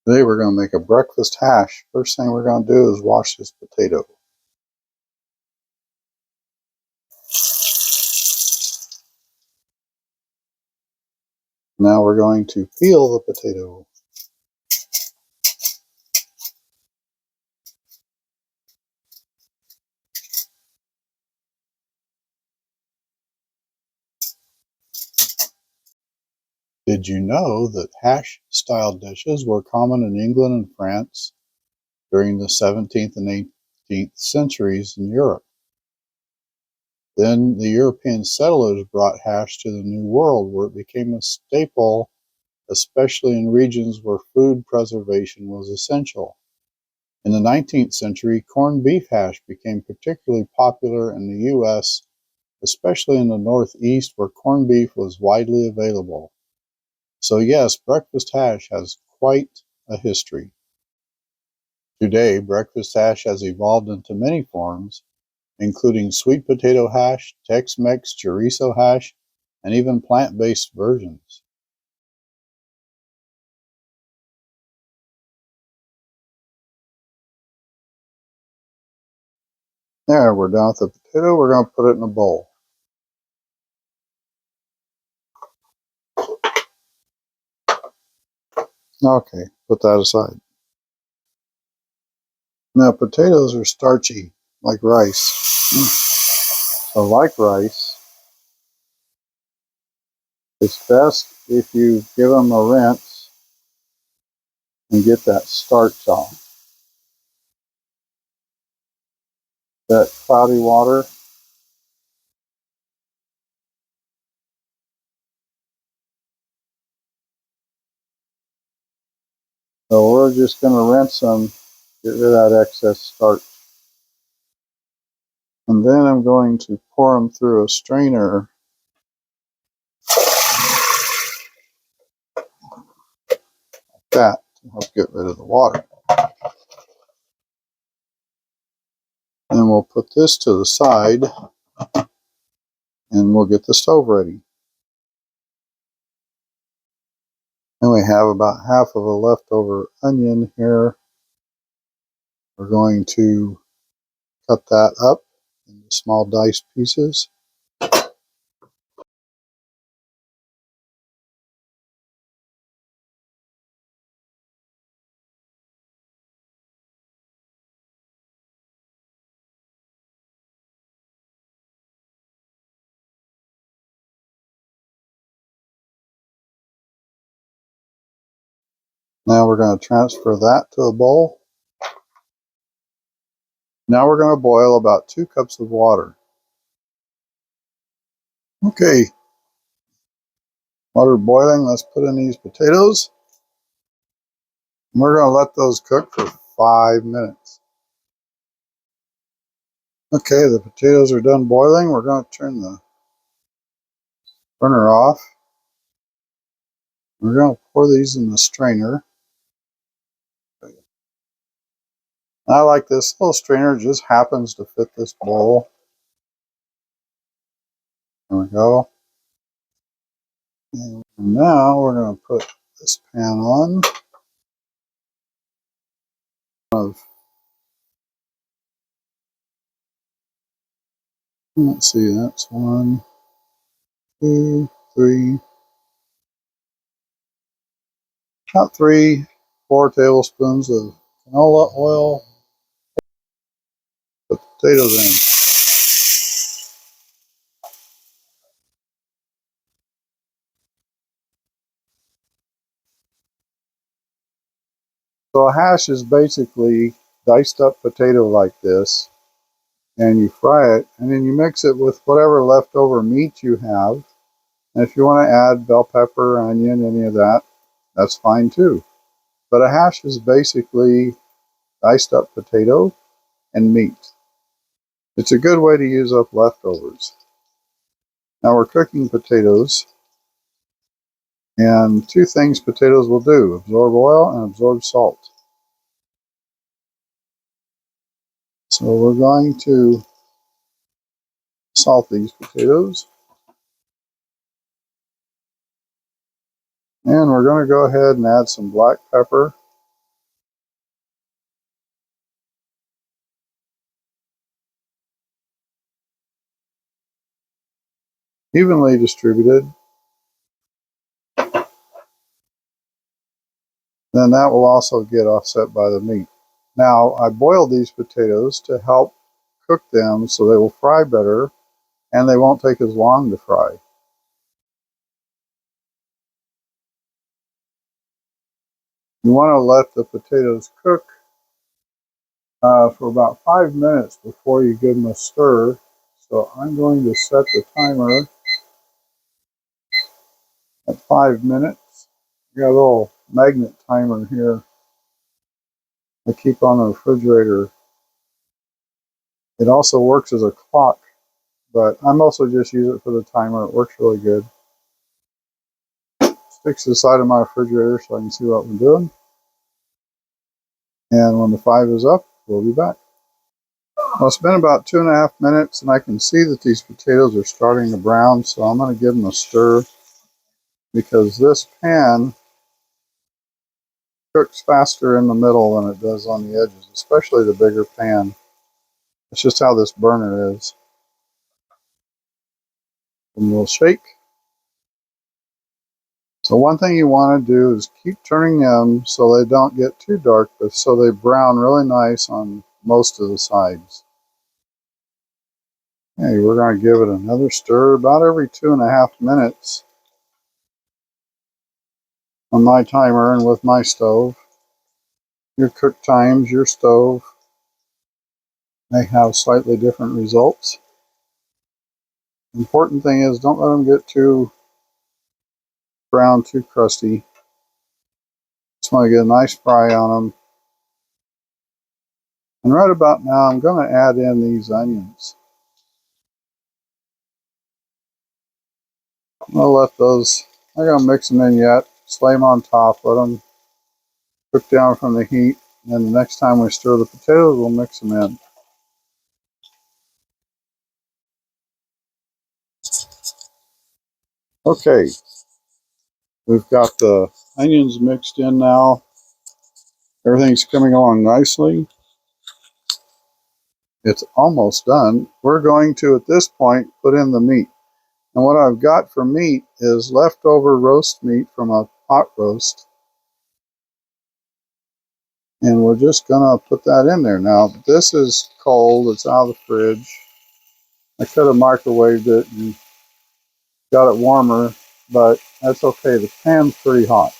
Today we're going to make a breakfast hash. First thing we're going to do is wash this potato. Now we're going to peel the potato. Did you know that hash-style dishes were common in England and France during the 17th and 18th centuries in Europe? Then the European settlers brought hash to the New World, where it became a staple, especially in regions where food preservation was essential. In the 19th century, corned beef hash became particularly popular in the U.S., especially in the Northeast where corned beef was widely available. So yes, breakfast hash has quite a history. Today, breakfast hash has evolved into many forms, including sweet potato hash, Tex-Mex chorizo hash, and even plant-based versions. There, we're done with the potato. We're going to put it in a bowl. Okay, put that aside. Now, potatoes are starchy, like rice. So like rice, it's best if you give them a rinse and get that starch off. That cloudy water, so we're just going to rinse them, get rid of that excess starch. And then I'm going to pour them through a strainer like that to help get rid of the water. Then we'll put this to the side and we'll get the stove ready. And we have about half of a leftover onion here. We're going to cut that up into small diced pieces. Now we're going to transfer that to a bowl. Now we're going to boil about 2 cups of water. Okay, water boiling, let's put in these potatoes. We're going to let those cook for 5 minutes. Okay, the potatoes are done boiling. We're going to turn the burner off. We're going to pour these in the strainer. I like this little strainer, it just happens to fit this bowl. There we go. And now we're going to put this pan on. Let's see, that's 1, 2, 3, about 3, 4 tablespoons of canola oil. Put the potatoes in. So a hash is basically diced up potato like this, and you fry it, and then you mix it with whatever leftover meat you have. And if you want to add bell pepper, onion, any of that, that's fine too. But a hash is basically diced up potato and meat. It's a good way to use up leftovers. Now we're cooking potatoes, and 2 things potatoes will do: absorb oil and absorb salt. So we're going to salt these potatoes. And we're going to go ahead and add some black pepper evenly distributed, then that will also get offset by the meat. Now, I boiled these potatoes to help cook them so they will fry better and they won't take as long to fry. You want to let the potatoes cook for about 5 minutes before you give them a stir. So I'm going to set the timer at 5 minutes. I got a little magnet timer here I keep on the refrigerator. It also works as a clock, but I'm also just use it for the timer. It works really good. Sticks to the side of my refrigerator so I can see what I'm doing. And when the 5 is up, we'll be back. Well, it's been about 2.5 minutes, and I can see that these potatoes are starting to brown, so I'm going to give them a stir because this pan cooks faster in the middle than it does on the edges, especially the bigger pan. It's just how this burner is. And we'll shake. So one thing you want to do is keep turning them so they don't get too dark, but so they brown really nice on most of the sides. Okay, we're going to give it another stir about every 2.5 minutes on my timer and with my stove. Your cook times, your stove may have slightly different results. The important thing is don't let them get too brown, too crusty. Just want to get a nice fry on them. And right about now, I'm going to add in these onions. I'm going to let those, I'm going to mix them in yet, slay them on top, let them cook down from the heat. And then the next time we stir the potatoes, we'll mix them in. Okay, we've got the onions mixed in now. Everything's coming along nicely. It's almost done. We're going to, at this point, put in the meat. And what I've got for meat is leftover roast meat from a pot roast. And we're just going to put that in there. Now, this is cold. It's out of the fridge. I could have microwaved it and got it warmer, but that's okay. The pan's pretty hot.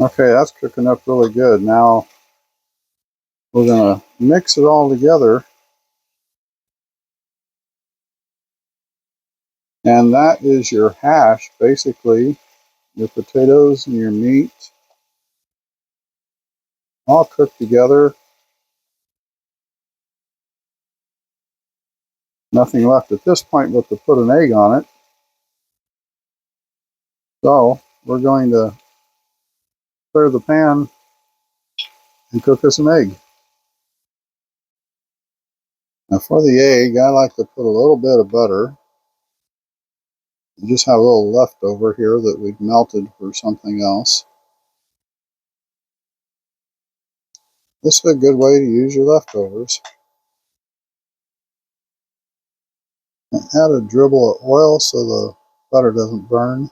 Okay, that's cooking up really good. Now, we're going to mix it all together. And that is your hash, basically. Your potatoes and your meat all cooked together. Nothing left at this point but to put an egg on it. So we're going to clear the pan and cook us an egg. Now for the egg, I like to put a little bit of butter. We just have a little leftover here that we've melted for something else. This is a good way to use your leftovers. And add a dribble of oil so the butter doesn't burn.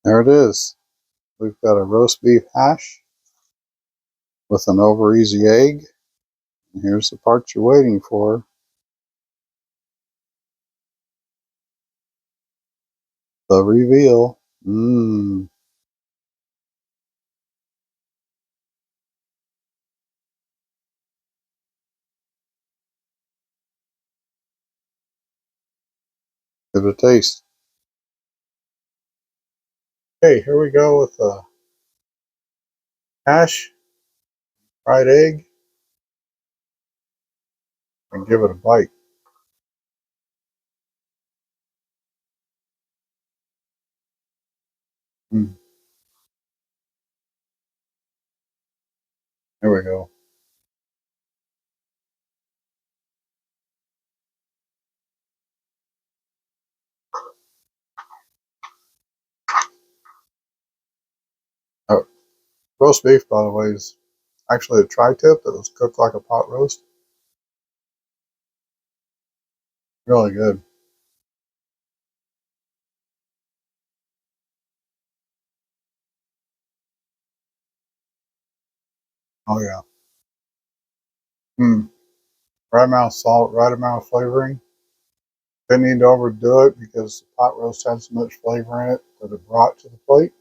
There it is. We've got a roast beef hash with an over easy egg. And here's the part you're waiting for. The reveal. Mmm. Give it a taste. Okay, here we go with the hash, fried egg, and give it a bite. Mm, here we go. Oh, roast beef, by the way, is actually a tri-tip that was cooked like a pot roast. Really good. Oh yeah. Mm. Right amount of salt, right amount of flavoring. Didn't need to overdo it because the pot roast had so much flavor in it that it brought to the plate.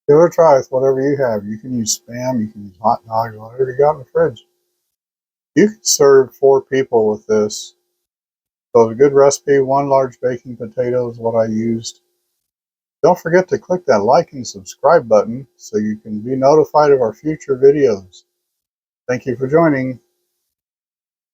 Give it a try with whatever you have. You can use Spam, you can use hot dogs, whatever you got in the fridge. You can serve 4 people with this. So it's a good recipe. 1 large baking potato is what I used. Don't forget to click that like and subscribe button so you can be notified of our future videos. Thank you for joining.